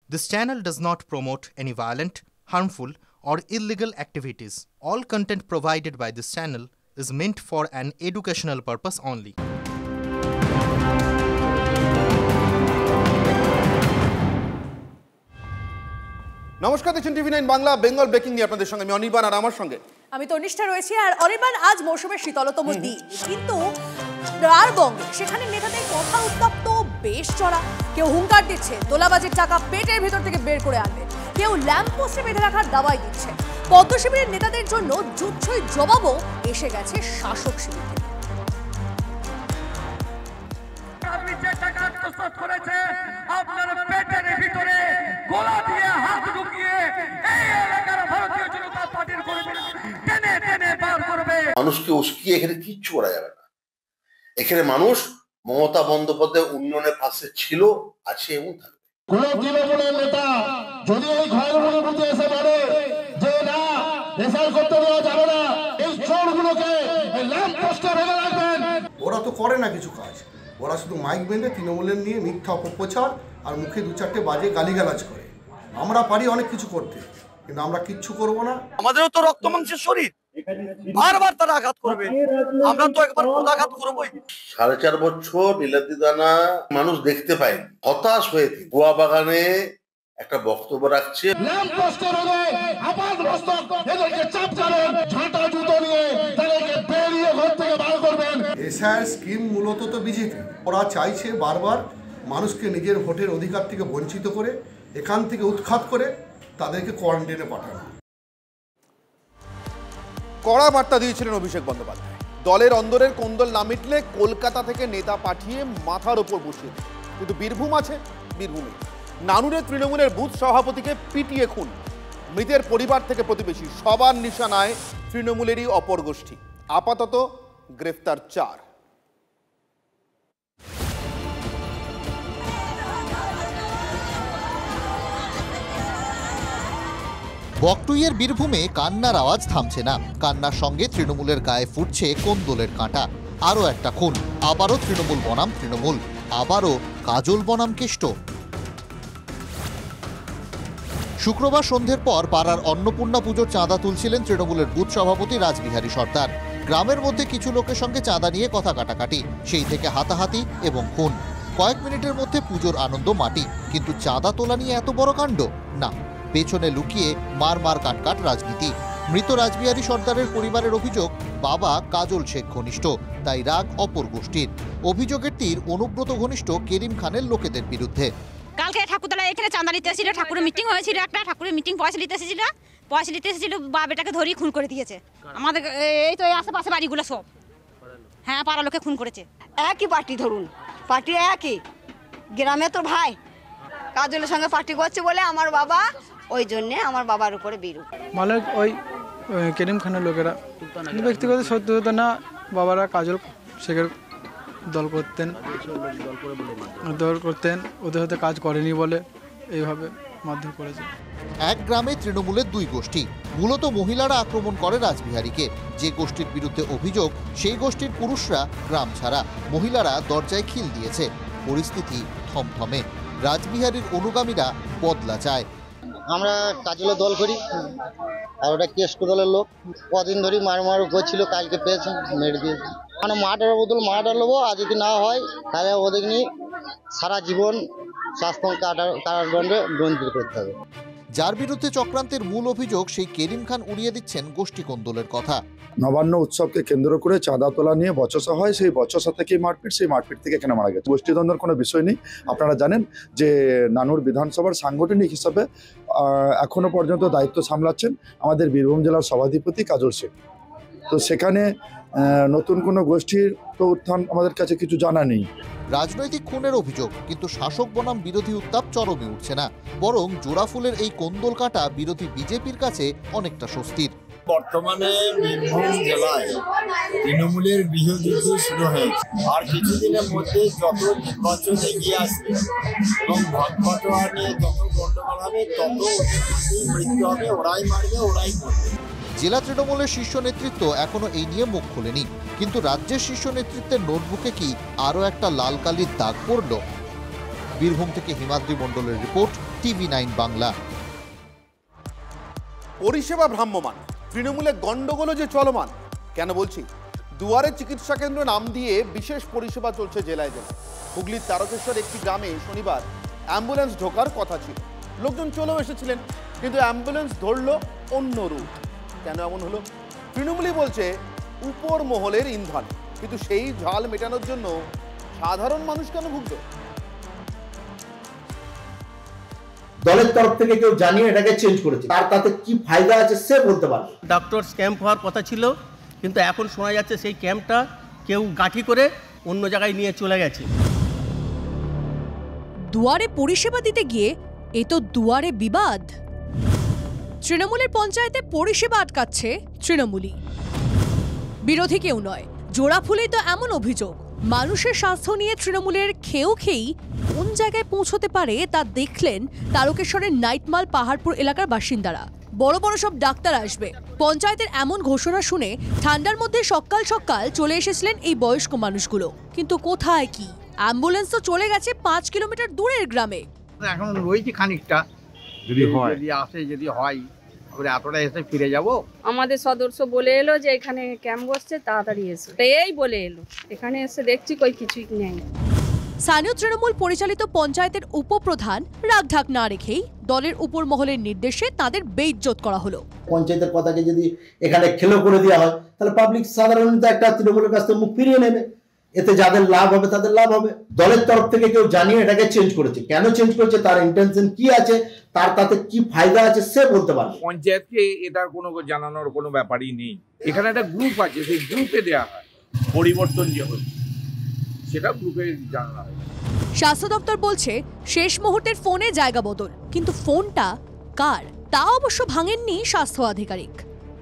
This channel does not promote any violent, harmful, or illegal activities. All content provided by this channel is meant for an educational purpose only. নমস্কার, দেখছেন টিভি9 Bangla. Bengal breaking নিয়ে আপনাদের সঙ্গে আমি অনির্বাণ, আর আমার সঙ্গে আমি তনিষ্ঠা রয়েছি। আর অনির্বাণ, আজ মৌসুমের শীতলতম দিন, কিন্তু রারবঙ্গে সেখানে নেতাদের কথা উত্তপ্ত বেশ চড়া। কেউ হুঙ্কার দিচ্ছে তোলাবাজির টাকা পেটের ভেতর থেকে বের করে আনবে, কেউ ল্যাম্প পোস্টে বেঁধে রাখার দাওয়াই দিচ্ছে। পদ্ম শিবিরের নেতাদের জন্য জুচ্ছই জবাবও এসে গেছে শাসক শিবির থেকে। মানুষকে উস্কিয়ে এখানে কিচ্ছু করা যাবে না। এখানে মানুষ মমতা বন্দ্যোপাধ্যায় উন্নয়নের পাশে ছিল, আছে এবং থাকবে। কোন তৃণমূলের নেতা যদি এই ঘরগুলোর মধ্যে এসে বলে যে না, রেসাল করতে দেওয়া যাবে না, এই চোরগুলোকে ল্যাম্প পোস্টে বেঁধে রাখবেন, ওরা তো করে না কিছু কাজ। ওরা শুধু মাইক বেঁধে তৃণমূলের নিয়ে মিথ্যা অপপ্রচার আর মুখে দু চারটে বাজে গালিগালাজ করে। আমরা পারি অনেক কিছু করতে, কিন্তু আমরা কিচ্ছু করব না। আমাদেরও তো রক্ত মাংসের শরীর, বারবার তারা আঘাত করবে, আমরা তো একবার আঘাত করবই। 4.5 বছর নীলাদ্রি দানা মানুষ দেখতে পায়নি, হতাশ হয়ে গোয়া বাগানে একটা বক্তব্য রাখছে। ল্যাম্প পোস্টে বেঁধে আপাতমস্তক এদেরকে চাপ করেন, ঝাঁটা জুতো নিয়ে তাদেরকে বেরিয়ে ঘর থেকে বার করবেন। এসআইআর স্কিম মূলত তো বিজেপি। ওরা চাইছে বারবার মানুষকে নিজের ভোটের অধিকার থেকে বঞ্চিত করে, এখান থেকে উৎখাত করে তাদেরকে কোয়ারেন্টাইনে পাঠানো। কড়া বার্তা দিয়েছিলেন অভিষেক বন্দ্যোপাধ্যায়। দলের অন্দরের কোন্দল না মিটলে কলকাতা থেকে নেতা পাঠিয়ে মাথার ওপর বসিয়ে দেয়। কিন্তু বীরভূম আছে, বীরভূমে নানুরের তৃণমূলের বুথ সভাপতিকে পিটিয়ে খুন। মৃতের পরিবার থেকে প্রতিবেশী সবার নিশানায় তৃণমূলেরই অপর গোষ্ঠী। আপাতত গ্রেফতার 4। বকটুইয়ের বীরভূমে কান্নার আওয়াজ থামছে না। কান্নার সঙ্গে তৃণমূলের গায়ে ফুটছে কোন্দলের কাঁটা। আরও একটা খুন, আবারও তৃণমূল বনাম তৃণমূল, আবারও কাজল বনাম কেষ্ট। শুক্রবার সন্ধ্যের পর পাড়ার অন্নপূর্ণা পুজোর চাঁদা তুলছিলেন তৃণমূলের বুথ সভাপতি রাসবিহারী সর্দার। গ্রামের মধ্যে কিছু লোকের সঙ্গে চাঁদা নিয়ে কথা কাটাকাটি, সেই থেকে হাতাহাতি এবং খুন। কয়েক মিনিটের মধ্যে পুজোর আনন্দ মাটি, কিন্তু চাঁদা তোলা নিয়ে এত বড় কাণ্ড না। পেছনে লুকিয়ে মার কাটকাট রাজনীতি। মৃত রাসবিহারী সর্দারের পরিবারের অভিযোগ, বাবা কাজল শেখ ঘনিষ্ঠ, তাই রাগ অপর গোষ্ঠীর। অভিযোগের তীর অনুব্রত ঘনিষ্ঠ কেরিম খানের লোকেদের বিরুদ্ধে। কালকে ঠাকুরতলায় এখানে চাঁদা নিতে এসেছিল, ঠাকুরের মিটিং হয়েছিল, একটা ঠাকুরের মিটিং পয়সা নিতে এসেছিল, বাবাটাকে ধরিয়ে খুন করে দিয়েছে। আমাদের এই তো আশেপাশে বাড়িগুলো সব, হ্যাঁ, পাড়া লোকে খুন করেছে। একই পার্টি, ধরুন পার্টি একই, গ্রামে তো ভাই কাজলের সঙ্গে পার্টি করছে বলে আমার বাবা, ওই জন্যে আমার বাবার উপরে বিরূপ। মালিক ওই কেরিম খানের লোকেরা, ব্যক্তিগত সত্যতা না, বাবারা কাজল শেখের দল করতেন, ওদের সাথে কাজ করেনি বলে এইভাবে মারধর করেছে। এক গ্রামে তৃণমূলের দুই গোষ্ঠী। মূলত মহিলারা আক্রমণ করে রাসবিহারীকে। যে গোষ্ঠীর বিরুদ্ধে অভিযোগ, সেই গোষ্ঠীর পুরুষরা গ্রাম ছাড়া, মহিলারা দরজায় খিল দিয়েছে। পরিস্থিতি থমথমে। রাসবিহারীর অনুগামীরা বদলা চায়। আমরা কাজলের দল করি, আর ওটা কেষ্ট দলের লোক। কদিন ধরে মার করছিল, কালকে পেয়েছে, মেরে দিয়েছে। মানে মাটার বদল মাটা নেবো, আর যদি না হয় তাহলে ওদের নিয়ে সারা জীবন শাস্তি কারাদণ্ডে দণ্ডিত করতে হবে। যার বিরুদ্ধে চক্রান্তের মূল অভিযোগ, সেই কেরিম খান উড়িয়ে দিচ্ছেন গোষ্ঠী কোন্দলের কথা। নবান্ন উৎসবকে কেন্দ্র করে চাঁদা তোলা নিয়ে বচসা হয়, সেই বচসা থেকে মারপিট, সেই মারপিট থেকে এখানে মারা গেছে। গোষ্ঠীদ্বন্দ্বের কোনো বিষয় নেই। আপনারা জানেন যে নানুর বিধানসভার সাংগঠনিক হিসাবে এখনো পর্যন্ত দায়িত্ব সামলাচ্ছেন আমাদের বীরভূম জেলার সভাধিপতি কাজল শেখ। তো সেখানে নতুন কোনো গোষ্ঠীর তো উত্থান আমাদের কাছে কিছু জানা নেই। রাজনৈতিক খুনের অভিযোগ, কিন্তু শাসক বনাম বিরোধী উত্তাপ চরমে উঠছে না। বরং জোড়াফুলের এই কোন্দল কাটা বিরোধী বিজেপির কাছে অনেকটা স্বস্তির। বর্তমানে বীরভূম জেলায় তৃণমূলের গৃহযুদ্ধ শুরু হয়েছে, আর কিছুদিনের মধ্যে যত নির্বাচন এগিয়ে আসবে এবং ভাগবাটোয়ারা নিয়ে যত গন্ডগোল হবে, তত মৃত্যু হবে, ওরাই মারবে, ওরাই করবে। জেলা তৃণমূলের শীর্ষ নেতৃত্ব এখনো এই নিয়ে মুখ খোলেনি, কিন্তু রাজ্যের শীর্ষ নেতৃত্বের নোটবুকে কি আরও একটা লাল কালির দাগ পড়ল? বীরভূম থেকে হিমাদ্রি মণ্ডলের রিপোর্ট, TV9 বাংলা। পরিষেবা ভ্রাম্যমান, তৃণমূলে গন্ডগোলও যে চলমান। কেন বলছি? দুয়ারে চিকিৎসা কেন্দ্র নাম দিয়ে বিশেষ পরিষেবা চলছে জেলায় জেলায়। হুগলির তারকেশ্বর একটি গ্রামে শনিবার অ্যাম্বুলেন্স ঢোকার কথা ছিল, লোকজন চলেও এসেছিলেন, কিন্তু অ্যাম্বুলেন্স ধরল অন্য রুট। কেন এমন হলো? তৃণমূলই বলছে উপর মহলের ইন্ধন, কিন্তু সেই ঝাল মেটানোর জন্য সাধারণ মানুষ কেন ভুগত? দলের তরফ থেকে কেউ জানিয়ে এটাকে চেঞ্জ করেছে, তার তাতে কি ফায়দা আছে সে বলতে পারবে। ডক্টর ক্যাম্প হওয়ার কথা ছিল, কিন্তু এখন শোনা যাচ্ছে সেই ক্যাম্পটা কেউ গাঁঠি করে অন্য জায়গায় নিয়ে চলে গেছে। দুয়ারে পরিষেবা দিতে গিয়ে এ তো দুয়ারে বিবাদ। তৃণমূলের পঞ্চায়েতে পরিষেবা আটকাচ্ছে তৃণমূলই, বিরোধী কেউ নয়। জোড়া ফুলেই তো এমন অভিযোগ, মানুষের স্বাস্থ্য নিয়ে তৃণমূলের খেয়েই কোন জায়গায় পৌঁছতে পারে তা দেখলেন তারকেশ্বরের নাইটমাল পাহাড়পুর এলাকার বাসিন্দারা। বড় বড় সব ডাক্তার আসবে, পঞ্চায়েতের এমন ঘোষণা শুনে ঠান্ডার মধ্যে সকাল সকাল চলে এসেছিলেন এই বয়স্ক মানুষগুলো। কিন্তু কোথায় কি? অ্যাম্বুলেন্স তো চলে গেছে 5 কিলোমিটার দূরের গ্রামে। এখন রয়েছে খানিকটা, যদি আসে, যদি হয় এতটা এসে ফিরে যাব। আমাদের সদস্য বলে এলো যে এখানে ক্যাম্প বসছে, তাড়াতাড়ি এসো, এই বলে এলো। এখানে এসে দেখছি কই কিছুই নেই। স্থানীয় তৃণমূল পরিচালিত পঞ্চায়েতের উপপ্রধান রাগঢাক না রেখেই দলের উপর মহলের নির্দেশে তাদের বেইজ্জত করা হলো। পঞ্চায়েতের কথাকে যদি এখানে খেলো করে দেওয়া হয়, তাহলে পাবলিক সাধারণত একটা তৃণমূলের কাছ থেকে মুখ ফিরিয়ে নেবে। এতে যাদের লাভ হবে তাদের লাভ হবে। দলের তরফ থেকে কেউ জানিয়ে এটাকে চেঞ্জ করেছে, কেন চেঞ্জ করেছে, তার ইন্টেনশন কি আছে, তার তাতে কি ফায়দা আছে সে বলতে পারবে। পঞ্চায়েতকে এটার কোনো জানানোর কোনো ব্যাপারই নেই। এখানে একটা গ্রুপ আছে, সেই গ্রুপে দেওয়া হয়। পরিবর্তন যে হচ্ছে সেটা গ্রুপে জানানো হয়। স্বাস্থ্য দপ্তর বলছে শেষ মুহূর্তের ফোনে জায়গা বদল, কিন্তু ফোনটা কার তা অবশ্য ভাঙেননি স্বাস্থ্য আধিকারিক।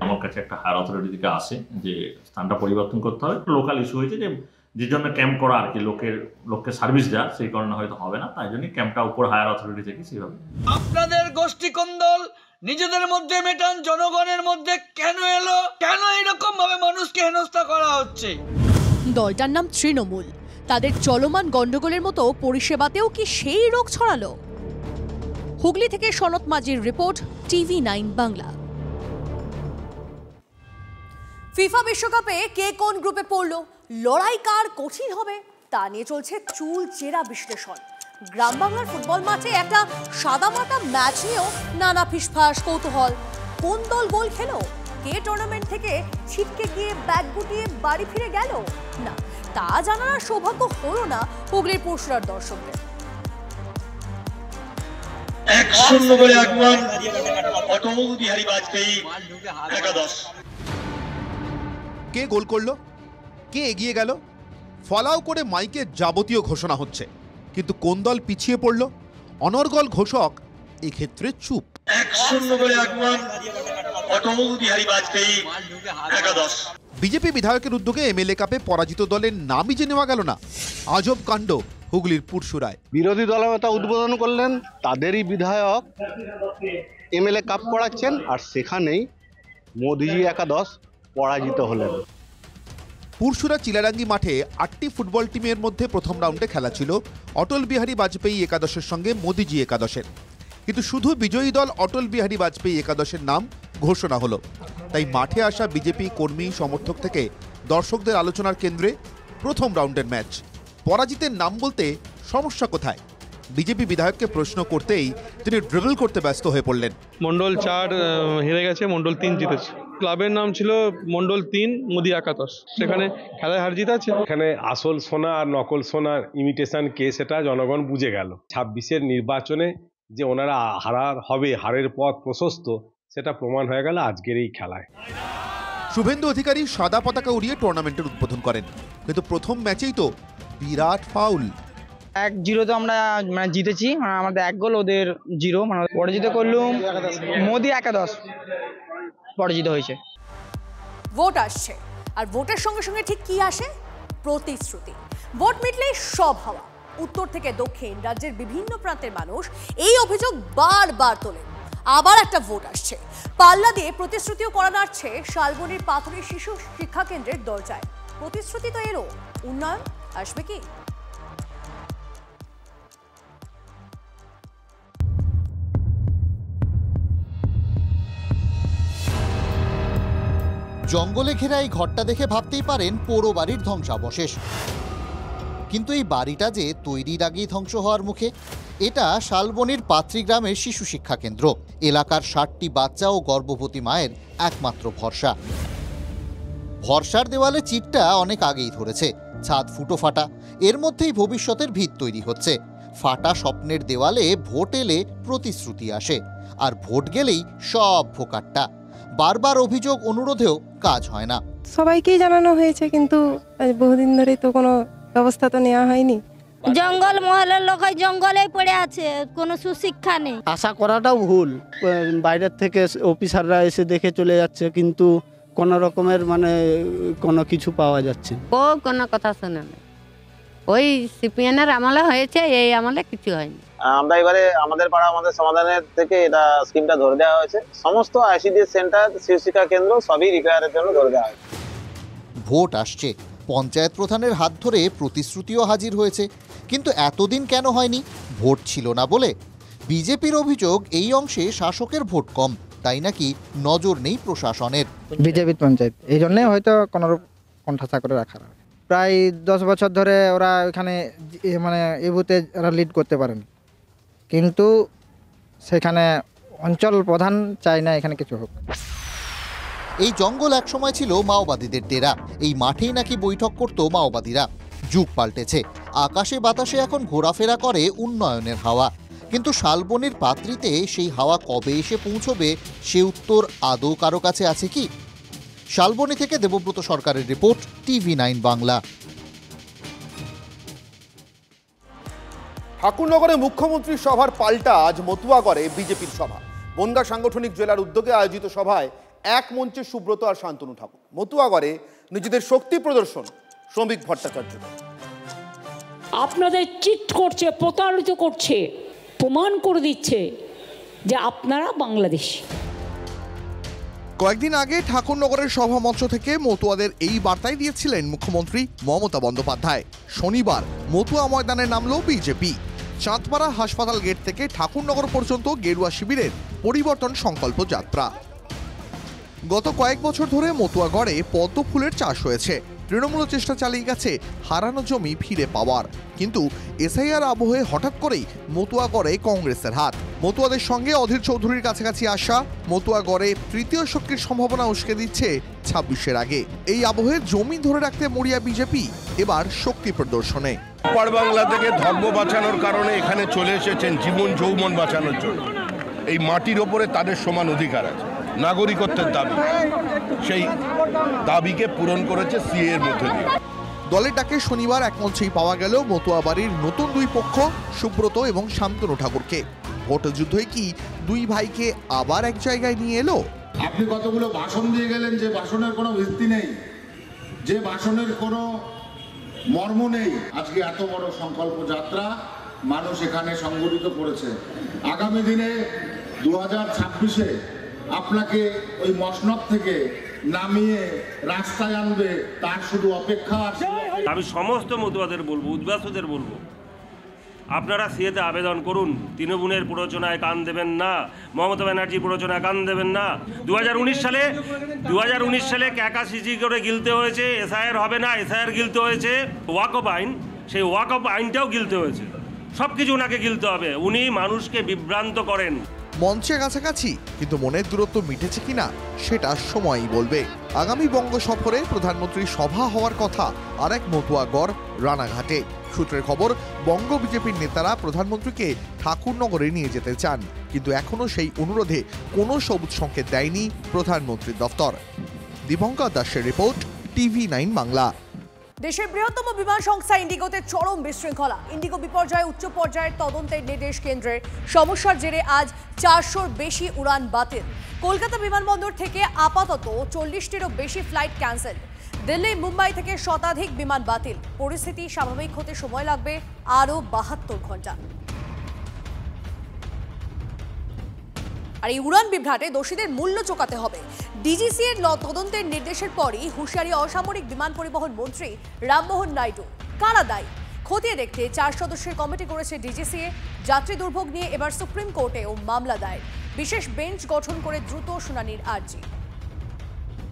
আমার কাছে একটা হায়ার অথরিটি থেকে আসে যে স্থানটা পরিবর্তন করতে হবে, লোকাল ইস্যু হয়েছে, যে জন্য ক্যাম্প করা আর কি, লোককে সার্ভিস দেওয়া, সেই কারণে হয়তো হবে না, তাই জন্য ক্যাম্পটা উপর হায়ার অথরিটি থেকে সেইভাবে। আপনাদের গোষ্ঠী কোন্দল নিজেদের মধ্যে মেটান, জনগণের মধ্যে কেন এলো? কেন এরকম ভাবে মানুষকে হেনস্থা করা হচ্ছে? দলটার নাম তৃণমূল, তাদের চলমান গন্ডগোলের মতো পরিষেবাতেও কি সেই রোগ ছড়ালো? হুগলি থেকে সনত মাঝির রিপোর্ট, TV9 বাংলা। ফিফা বিশ্বকাপে কে কোন গ্রুপে পড়লো, লড়াই কার কঠিন হবে তা নিয়ে চলছে চুল চেরা বিশ্লেষণ। গ্রাম বাংলার ফুটবল মাঠে একটা সাদামাটা ম্যাচ নিয়েও নানা ফিসফাস কৌতূহল। কোন দল গোল খেলো, কে টুর্নামেন্ট থেকে ছিটকে গিয়ে ব্যাগ গুটিয়ে বাড়ি ফিরে গেল, না তা জানার সৌভাগ্য হলো না হুগলির পরশুরার দর্শকদের। 1-0 বলে আগমন অটল বিহারী বাজপেয়ী একাদশ। কে গোল করলো, কে এগিয়ে গেল, ফলাও করে মাইকে যাবতীয় ঘোষণা হচ্ছে, কিন্তু কোন দল পিছিয়ে পড়ল অনর্গল ঘোষক এক্ষেত্রে চুপ। 1-0 বলে আগমন অটল বিহারী বাজপেয়ী একাদশ। বিজেপি বিধায়কের উদ্যোগে এমএলএ কাপে পরাজিত দলের নামই যে নেওয়া গেল না, আজব কাণ্ড হুগলির পুরসুরায়। বিরোধী দলনেতা উদ্বোধন করলেন, তাদেরই বিধায়ক এমএলএ কাপ পড়াচ্ছেন, আর সেখানেই মোদিজি একাদশ পরাজিত হলেন। পুরসুরা চিলারাঙ্গি মাঠে 8টি ফুটবল টিমের মধ্যে প্রথম রাউন্ডে খেলা ছিল অটল বিহারী বাজপেয়ী একাদশের সঙ্গে মোদিজি একাদশের, কিন্তু শুধু বিজয়ী দল অটল বিহারী বাজপেয়ী একাদশের নাম ঘোষণা হলো। তাই মাঠে আসা বিজেপি কর্মী সমর্থক থেকে দর্শকদের আলোচনার কেন্দ্রে প্রথম রাউন্ডের ম্যাচ। পরাজিতের নাম বলতে সমস্যা কোথায়? বিজেপি বিধায়ককে প্রশ্ন করতেই তিনি ড্রিবল করতে ব্যস্ত হয়ে পড়লেন। মন্ডল 4 হেরে গেছে, মন্ডল 3 জিতেছে। ক্লাবের নাম ছিল মন্ডল 3 মোদি একাদশ, সেখানে খেলায় হার জিত আছে। এখানে আসল সোনা আর নকল সোনার ইমিটেশন কে সেটা জনগণ বুঝে গেল। 26-এর নির্বাচনে যে ওনারা হারার হবে, হারের পথ প্রশস্ত, সেটা প্রমাণ হয়ে গেল আজকের এই খেলায়। শুভেন্দু অধিকারী সাদা পতাকা উড়িয়ে টুর্নামেন্টের উদ্বোধন করেন, কিন্তু প্রথম ম্যাচেই তো বিরাট ফাউল। 1-0 আমরা জিতেছি, আমাদের 1 গোল, ওদের 0, পরাজিত করলুম মোদি একাদশ, পরাজিত হয়েছে। ভোট আসছে, আর ভোটের সঙ্গে সঙ্গে ঠিক কি আসে? প্রতিশ্রুতি। ভোট মিটলেই সব হাওয়া। উত্তর থেকে দক্ষিণ রাজ্যের বিভিন্ন প্রান্তের মানুষ এই অভিযোগ বারবার তোলেন। আবার একটা ভোট আসছে, পাল্লা দিয়ে প্রতিশ্রুতিও করা নাড়ছে শালবনির পাথরের শিশু শিক্ষা কেন্দ্রের দরজায়। প্রতিশ্রুতি তো এলো, উন্নয়ন আসবে কি? জঙ্গলে ঘেরা এই ঘরটা দেখে ভাবতেই পারেন পোড়ো বাড়ির ধ্বংসাবশেষ, কিন্তু এই বাড়িটা যে তৈরির আগেই ধ্বংস হওয়ার মুখে। এটা শালবনির পাত্রী গ্রামের শিশু শিক্ষা কেন্দ্র, এলাকার 60টি বাচ্চা ও গর্ভবতী মায়ের একমাত্র ভরসা। ভরসার দেওয়ালে চিটটা অনেক আগেই ধরেছে, ছাদ ফুটো ফাটা, এর মধ্যেই ভবিষ্যতের ভিত তৈরি হচ্ছে। ফাটা স্বপ্নের দেওয়ালে ভোট এলে প্রতিশ্রুতি আসে, আর ভোট গেলেই সব ভোকাট্টা। বারবার অভিযোগ অনুরোধেও কাজ হয় না। সবাইকেই জানানো হয়েছে, কিন্তু বহুদিন ধরে তো কোনো ব্যবস্থা তো নেওয়া হয়নি। জঙ্গল মহলের লোক জঙ্গলে পড়ে আছে, কোনো সুশিক্ষা নেই। আশা করাটাও ভুল, বাইরের থেকে অফিসাররা এসে দেখে চলে যাচ্ছে, কিন্তু কোনো রকমের মানে কোনো কিছু পাওয়া যাচ্ছে। ও কোনো কথা শোনে না, ওই সিপিএনের আমলে হয়েছে, এই আমলে কিছু হয়নি। আমরা এবারে আমাদের পাড়া আমাদের সমাধানের থেকে এটা স্কিমটা ধরে দেওয়া হয়েছে। সমস্ত আইসিডিএস সেন্টার, শিক্ষা কেন্দ্র সবই রিপেয়ারের জন্য ধরে দেওয়া হয়েছে। ভোট আসছে, পঞ্চায়েত প্রধানের হাত ধরে প্রতিশ্রুতিও হাজির হয়েছে, কিন্তু এতদিন কেন হয়নি? ভোট ছিল না বলে? বিজেপির অভিযোগ এই অংশে শাসকের ভোট কম, তাই নাকি নজর নেই প্রশাসনের। বিজেপির পঞ্চায়েত, এই জন্যই হয়তো কোনোরূপ কণ্ঠাসা করে রাখা। প্রায় 10 বছর ধরে ওরা ওইখানে মানে এই বুথে ওরা লিড করতে পারেন, কিন্তু সেখানে অঞ্চল প্রধান চায় না এখানে কিছু হোক। এই জঙ্গল একসময় ছিল মাওবাদীদের ডেরা, এই মাঠেই নাকি বৈঠক করত মাওবাদীরা। যুগ পাল্টেছে, আকাশে বাতাসে এখন ঘোরাফেরা করে উন্নয়নের হাওয়া, কিন্তু শালবনির পাত্রীতে সেই হাওয়া কবে এসে পৌঁছবে সে উত্তর আদৌ কারো কাছে আছে কি? শালবনি থেকে দেবব্রত সরকারের রিপোর্ট, TV9 বাংলা। ঠাকুরনগরে মুখ্যমন্ত্রীর সভার পাল্টা আজ মতুয়াগড়ে বিজেপির সভা। বনগাঁ সাংগঠনিক জেলার উদ্যোগে আয়োজিত সভায় এক মঞ্চে সুব্রত আর শান্তনু ঠাকুর। মতুয়াগড়ে নিজেদের শক্তি প্রদর্শন শ্রমিক ভট্টাচার্য। আপনাদের চিট করছে, প্রতারিত করছে, প্রমাণ করে দিচ্ছে যে আপনারা বাংলাদেশী। কয়েকদিন আগে ঠাকুরনগরের সভামঞ্চ থেকে মতুয়াদের এই বার্তাই দিয়েছিলেন মুখ্যমন্ত্রী মমতা বন্দ্যোপাধ্যায়। শনিবার মতুয়া ময়দানে নামল বিজেপি। চাঁদপাড়া হাসপাতাল গেট থেকে ঠাকুরনগর পর্যন্ত গেরুয়া শিবিরের পরিবর্তন সংকল্প যাত্রা। গত কয়েক বছর ধরে মতুয়াগড়ে পদ্ম ফুলের চাষ হয়েছে। তৃণমূল চেষ্টা চালিয়ে গেছে হারানো জমি ফিরে পাওয়ার, কিন্তু এসআইআর আবহে হঠাৎ করেই মতুয়াগড়ে কংগ্রেসের হাত। মতুয়াদের সঙ্গে অধীর চৌধুরীর কাছাকাছি আসা মতুয়াগড়ে তৃতীয় শক্তির সম্ভাবনা উস্কে দিচ্ছে 26-এর আগে। এই আবহে জমি ধরে রাখতে মরিয়া বিজেপি এবার শক্তি প্রদর্শনে। ওপার বাংলা থেকে ধর্ম বাঁচানোর কারণে এখানে চলে এসেছেন জীবন যৌবন বাঁচানোর জন্য। এই মাটির ওপরে তাদের সমান অধিকার আছে, নাগরিকত্বের দাবি, সেই দাবিকে পূরণ করেছে সিএ এর মধ্যে দিয়ে। দলের ডাকে শনিবার এক মঞ্চেই পাওয়া গেল মতুয়া বাড়ির নতুন দুই পক্ষ, সুব্রত এবং শান্তনু ঠাকুরকে। ভোট যুদ্ধই কি দুই ভাইকে আবার এক জায়গায় নিয়ে এলো? আপনি কতগুলো ভাষণ দিয়ে গেলেন, যে ভাষণের কোনো ভিত্তি নেই, যে ভাষণের কোনো মর্ম নেই। আজকে এত বড় সংকল্প যাত্রা মানুষ এখানে সংগঠিত করেছে। আগামী দিনে 2026-এ আপনাকে ওই মসনদ থেকে নামিয়ে রাস্তায় আনবে, তার শুধু অপেক্ষা। আমি সমস্ত মতুয়াদের বলবো, উদ্বাস্তুদের বলবো, আপনারা সিএতে আবেদন করুন। তৃণমূলের প্ররোচনায় কান দেবেন না, মমতা ব্যানার্জি প্ররোচনায় কান দেবেন না। 2019 সালে ক্যাকা সিজি করে গিলতে হয়েছে, এসআইআর হবে না, এসআইআর গিলতে হয়েছে, ওয়াকফ আইন, সেই ওয়াকফ আইনটাও গিলতে হয়েছে। সব কিছু ওনাকে গিলতে হবে, উনি মানুষকে বিভ্রান্ত করেন। মঞ্চে কাছাকাছি, কিন্তু মনের দূরত্ব মিটেছে কিনা সেটা সময়ই বলবে। আগামী বঙ্গ সফরে প্রধানমন্ত্রীর সভা হওয়ার কথা আরেক মতুয়াগড় রানাঘাটে। সূত্রের খবর, বঙ্গ বিজেপির নেতারা প্রধানমন্ত্রীকে ঠাকুরনগরে নিয়ে যেতে চান, কিন্তু এখনো সেই অনুরোধে কোনো সবুজ সংকেত দেয়নি প্রধানমন্ত্রীর দফতর। দীপঙ্কর দাসের রিপোর্ট, TV9 বাংলা। দেশের বৃহত্তম বিমান সংস্থা ইন্ডিগোতে চরম বিশৃঙ্খলা। ইন্ডিগো বিপর্যয়ে উচ্চ পর্যায়ের তদন্তের নির্দেশ কেন্দ্রের। সমস্যার জেরে আজ 400-র বেশি উড়ান বাতিল। কলকাতা বিমানবন্দর থেকে আপাতত 40-টিরও বেশি ফ্লাইট ক্যান্সেল। দিল্লি, মুম্বাই থেকে শতাধিক বিমান বাতিল। পরিস্থিতি স্বাভাবিক হতে সময় লাগবে আরও 72 ঘন্টা। আর এই উড়ান বিভ্রাটে দোষীদের মূল্য চোকাতে হবে। ডিজিসি এর তদন্তের নির্দেশের পরই হুঁশিয়ারি অসামরিক বিমান পরিবহন মন্ত্রী রামমোহন নাইডু। কারা দায়ী খতিয়ে দেখতে 4 সদস্যের কমিটি করেছে ডিজিসিএ। যাত্রী দুর্ভোগ নিয়ে এবার সুপ্রিম কোর্টেও মামলা দায়ের। বিশেষ বেঞ্চ গঠন করে দ্রুত শুনানির আর্জি।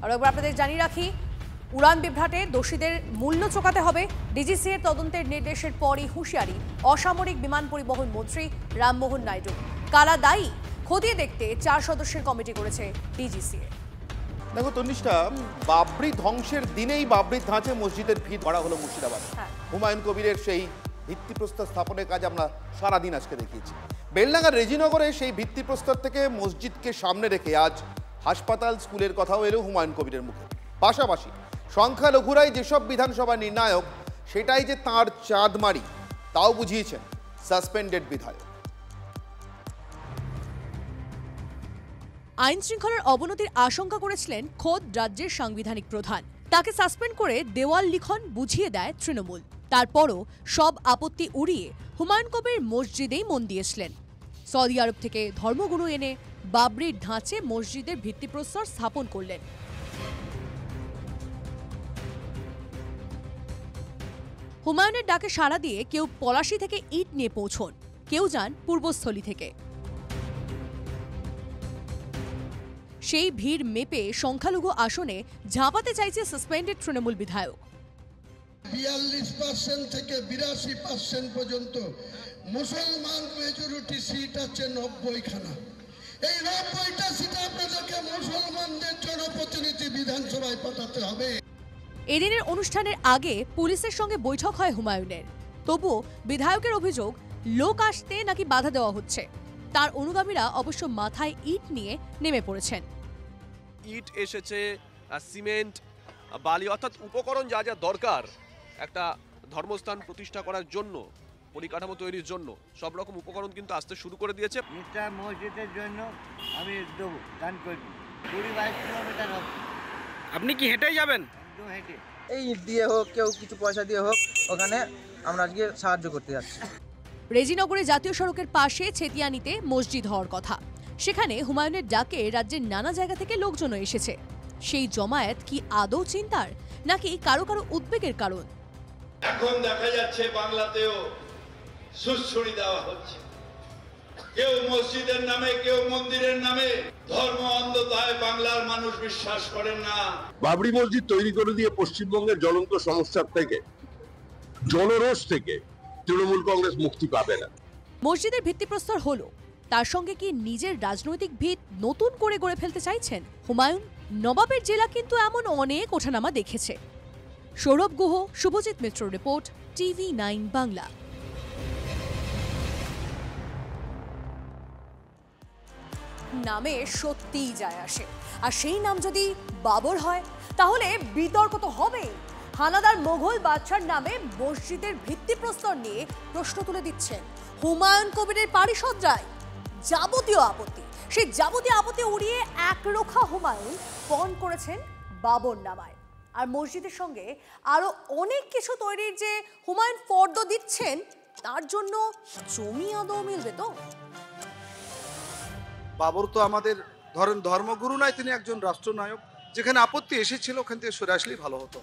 আর একবার আপনাদের জানিয়ে রাখি, উড়ান বিভ্রাটে দোষীদের মূল্য চোকাতে হবে। ডিজিসি এর তদন্তের নির্দেশের পরই হুঁশিয়ারি অসামরিক বিমান পরিবহন মন্ত্রী রামমোহন নাইডু। কারা দায়ী খতিয়ে দেখতে 4 সদস্যের কমিটি করেছে ডিজিসি। দেখো তনিষ্ঠা, বাবরি ধ্বংসের দিনেই বাবরির ধাঁচে মসজিদের ভিত করা হলো মুর্শিদাবাদে। হুমায়ুন কবিরের সেই ভিত্তিপ্রস্তর স্থাপনের কাজ আমরা সারাদিন আজকে দেখিয়েছি। বেলডাঙ্গার রেজিনগরে সেই ভিত্তিপ্রস্তর থেকে মসজিদকে সামনে রেখে আজ হাসপাতাল, স্কুলের কথাও এলো হুমায়ুন কবিরের মুখে। পাশাপাশি সংখ্যালঘুরাই যেসব বিধানসভা নির্ণায়ক, সেটাই যে তাঁর চাঁদমারি, তাও বুঝিয়েছেন সাসপেন্ডেড বিধায়ক। আইন শৃঙ্খলার অবনতির আশঙ্কা করেছিলেন খোদ রাজ্যের সাংবিধানিক প্রধান। তাকে সাসপেন্ড করে দেওয়াল লিখন বুঝিয়ে দেয় তৃণমূল। তারপরও সব আপত্তি উড়িয়ে হুমায়ুন কবির মসজিদেই মন দিয়েছিলেন। সৌদি আরব থেকে ধর্মগুরু এনে বাবরির ধাঁচে মসজিদের ভিত্তিপ্রস্তর স্থাপন করলেন। হুমায়ুনের ডাকে সাড়া দিয়ে কেউ পলাশী থেকে ইট নিয়ে পৌঁছন, কেউ যান পূর্বস্থলী থেকে। সেই ভিড় মেপে সংখ্যালঘু আসনে ঝাঁপাতে চাইছে সাসপেন্ডেড তৃণমূল বিধায়ক। 42% থেকে 82% পর্যন্ত মুসলমান মেজরিটি সিট আছে 90খানা। এই 90টা সিট আপনাদেরকে মুসলমানদের জনপ্রতিনিধি বিধানসভায় পাঠাতে হবে। এদিনের অনুষ্ঠানের আগে পুলিশের সঙ্গে বৈঠক হয় হুমায়ুনের। তবুও বিধায়কের অভিযোগ, লোক আসতে নাকি বাধা দেওয়া হচ্ছে। তার অনুগামীরা অবশ্য মাথায় ইট নিয়ে নেমে পড়েছেন। ইট এসেছে, সিমেন্ট, বালি, অর্থাৎ উপকরণ যা যা দরকার একটা ধর্মস্থান প্রতিষ্ঠা করার জন্য, পরিকাঠামো তৈরির জন্য সব রকম উপকরণ কিন্তু আসতে শুরু করে দিয়েছে। মসজিদের জন্য আমি দেবো, দান করবো। 22 কিলোমিটার হবে। আপনি কি হেঁটেই যাবেন? হেঁটে এই ইট দিয়ে হোক, কেউ কিছু পয়সা দিয়ে হোক, ওখানে আমরা আজকে সাহায্য করতে যাচ্ছি। রেজিনগরে জাতীয় সড়কের পাশে ছেতিয়ানিতে মসজিদ হওয়ার কথা। সেখানে হুমায়ুনের ডাকে রাজ্যের নানা জায়গা থেকে লোকজন এসেছে। সেই জমায়েত কি আদৌ চিন্তার, নাকি কারো কারো উদ্বেগের কারণ? এখন দেখা যাচ্ছে বাংলাতেও সুশ্রুড়ি দেওয়া হচ্ছে। কেউ মসজিদের নামে, কেউ মন্দিরের নামে। ধর্ম অন্ধতায় বাংলার মানুষ বিশ্বাস করেন না। বাবরি মসজিদ তৈরি করে দিয়ে পশ্চিমবঙ্গের জ্বলন্ত সমস্যার থেকে, জনরোষ থেকে তৃণমূল কংগ্রেস মুক্তি পাবে না। মসজিদের ভিত্তিপ্রস্তর হলো, তার সঙ্গে কি নিজের রাজনৈতিক ভিত নতুন করে গড়ে ফেলতে চাইছেন হুমায়ুন? নবাবের জেলা কিন্তু এমন অনেক ওঠানামা দেখেছে। সৌরভ গুহ, শুভজিৎ মিত্র রিপোর্ট, TV9 বাংলা। নামে সত্যিই যায় আসে, আর সেই নাম যদি বাবর হয় তাহলে বিতর্ক তো হবেই। হানাদার মোগল বাদশার নামে মসজিদের ভিত্তিপ্রস্তর নিয়ে প্রশ্ন তুলে দিচ্ছেন হুমায়ুন কবিরের পারিষদরাই। যাবতীয় আপত্তি, সেই যাবতীয় আপত্তি উড়িয়ে একরোখা হুমায়ুন পণ করেছেন বাবর নামায়। আর মসজিদের সঙ্গে আরো অনেক কিছু তৈরির যে হুমায়ুন ফর্দ দিচ্ছেন, তার জন্য জমি আদৌ মিলবে তো? বাবর তো আমাদের ধরেন ধর্মগুরু নয়, তিনি একজন রাষ্ট্রনায়ক। যেখানে আপত্তি এসেছিল ওখান থেকে সরে আসলেই ভালো হতো।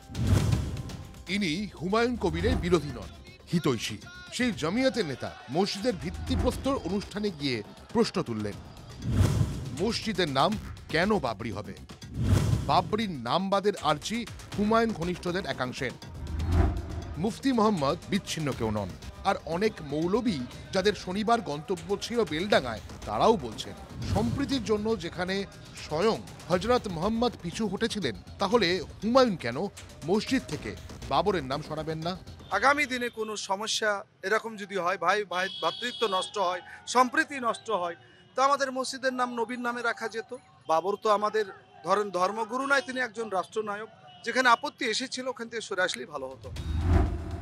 ইনি হুমায়ুন কবিরের বিরোধী নন, হিতৈষী। সেই জমিয়তের নেতা মসজিদের ভিত্তিপ্রস্তর অনুষ্ঠানে গিয়ে প্রশ্ন তুললেন, মসজিদের নাম কেন বাবরি হবে? বাবরির নামবাদের আর্জি হুমায়ুন ঘনিষ্ঠদের একাংশের। মুফতি মোহাম্মদ বিচ্ছিন্ন কেউ নন, আর অনেক মৌলবী যাদের শনিবার গন্তব্য ছিল বেলডাঙ্গায়, তারাও বলছেন সম্প্রীতির জন্য যেখানে স্বয়ং হযরত মুহাম্মদ পিছু হটেছিলেন, তাহলে হুমায়ুন কেন মসজিদ থেকে বাবরের নাম সরাবেন না? আগামী দিনে কোনো সমস্যা এরকম যদি হয়, ভাই ভ্রাতৃত্ব নষ্ট হয়, সম্প্রীতি নষ্ট হয়, তা আমাদের মসজিদের নাম নবীর নামে রাখা যেত। বাবর তো আমাদের ধরেন ধর্মগুরু নয়, তিনি একজন রাষ্ট্রনায়ক। যেখানে আপত্তি এসেছিল ওখান থেকে সরে আসলেই ভালো হতো।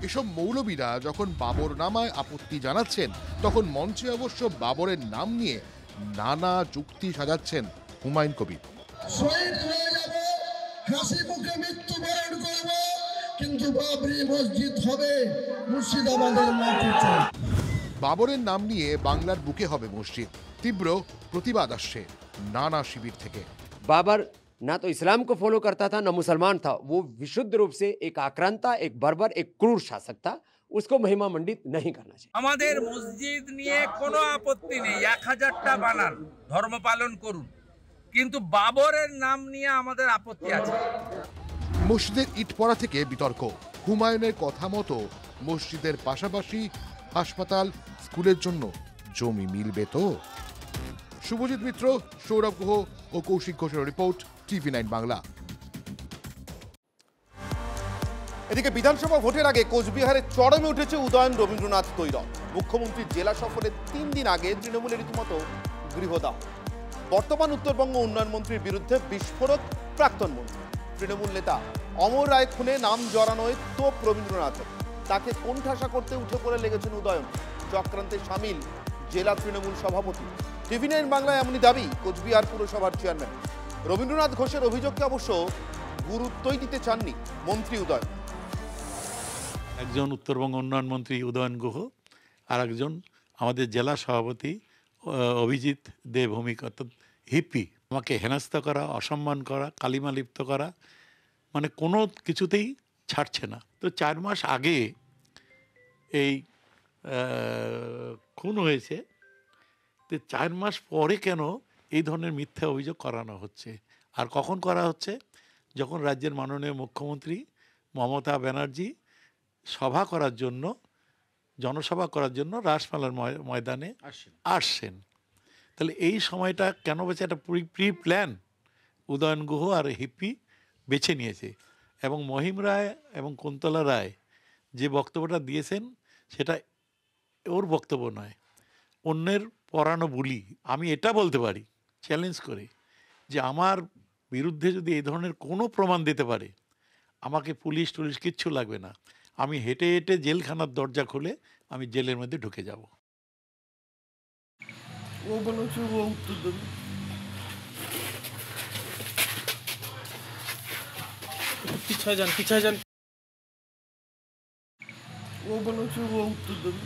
এসব মৌলবীরা যখন বাবর নামায় আপত্তি জানাচ্ছেন, তখন মঞ্চে অবশ্য বাবরের নাম নিয়ে নানা যুক্তি সাজাচ্ছেন হুমায়ুন কবির। শহীদ হয়ে যাব, হাসি মুখে মৃত্যুবরণ করব, কিন্তু বাবরি মসজিদ হবে মুর্শিদাবাদের মাটিতে। বাবরের নাম নিয়ে বাংলার বুকে হবে মসজিদ। তীব্র প্রতিবাদ আসছে নানা শিবির থেকে। बाबर ना तो इस्लाम को फॉलो करता था, ना मुसलमान था। वो विशुद्ध रूप से एक आक्रांता, एक बर्बर, एक क्रूर शासक था। उसको महिमा मंडित नहीं करना चाहिए। আমাদের মসজিদ নিয়ে কোনো আপত্তি নেই, 1000টা বানান, ধর্ম পালন করুন, কিন্তু বাবরের নাম নিয়ে আমাদের আপত্তি আছে। মসজিদের ইট পড়া থেকে বিতর্ক। হুমায়ুনের কথা মতো মসজিদের পাশাপাশি হাসপাতাল, স্কুলের জন্য জমি মিলবে তো? শুভজিৎ মিত্র, সৌরভ গুহ ও কৌশিক ঘোষের রিপোর্ট, TV9 বাংলা। এদিকে বিধানসভা ভোটের আগে কোচবিহারে চরমে উঠেছে উদয়ন রবীন্দ্রনাথ তৈরব। মুখ্যমন্ত্রীর জেলা সফরের 3 দিন আগে তৃণমূলের রীতিমতো গৃহদাহ। বর্তমান উত্তরবঙ্গ উন্নয়ন মন্ত্রীর বিরুদ্ধে বিস্ফোরক প্রাক্তন মন্ত্রী। তৃণমূল নেতা অমর রায় খুনে নাম জড়ানোয় তোপ রবীন্দ্রনাথের। তাকে কোণঠাসা করতে উঠে পড়ে লেগেছেন উদয়ন। চক্রান্তে সামিল জেলা তৃণমূল সভাপতি। TV9 বাংলায় এমনই দাবি কোচবিহার পুরসভার চেয়ারম্যান। রবীন্দ্রনাথ ঘোষের অভিযোগকে অবশ্য গুরুত্বই দিতে চাননি মন্ত্রী উদয়ন। একজন উত্তরবঙ্গ উন্নয়ন মন্ত্রী উদয়ন গুহ, আর একজন আমাদের জেলা সভাপতি অভিজিৎ দে ভৌমিক, অর্থাৎ হিপি। আমাকে হেনস্থা করা, অসম্মান করা, কালিমা লিপ্ত করা, মানে কোনো কিছুতেই ছাড়ছে না। তো 4 মাস আগে এই খুন হয়েছে, তো 4 মাস পরে কেন এই ধরনের মিথ্যা অভিযোগ করানো হচ্ছে? আর কখন করা হচ্ছে? যখন রাজ্যের মাননীয় মুখ্যমন্ত্রী মমতা ব্যানার্জি সভা করার জন্য, জনসভা করার জন্য রাসমেলার ময়দানে আসছেন। তাহলে এই সময়টা কেন বেছে? একটা প্রি প্ল্যান উদয়ন গুহ আর হিপি বেছে নিয়েছে। এবং মহিম রায় এবং কুন্তলা রায় যে বক্তব্যটা দিয়েছেন সেটা ওর বক্তব্য নয়, অন্যের পরানো বুলি। আমি এটা বলতে পারি চ্যালেঞ্জ করে যে আমার বিরুদ্ধে যদি এই ধরনের কোনো প্রমাণ দিতে পারে, আমাকে পুলিশ টুলিশ কিচ্ছু লাগবে না। আমি হেঁটে হেঁটে জেলখানার দরজা খুলে আমি জেলের মধ্যে ঢুকে যাব। ও বলেছে ও উত্তর দেবে। পিছায় যান, পিছায় যান। ও বলেছে ও উত্তর দেবে।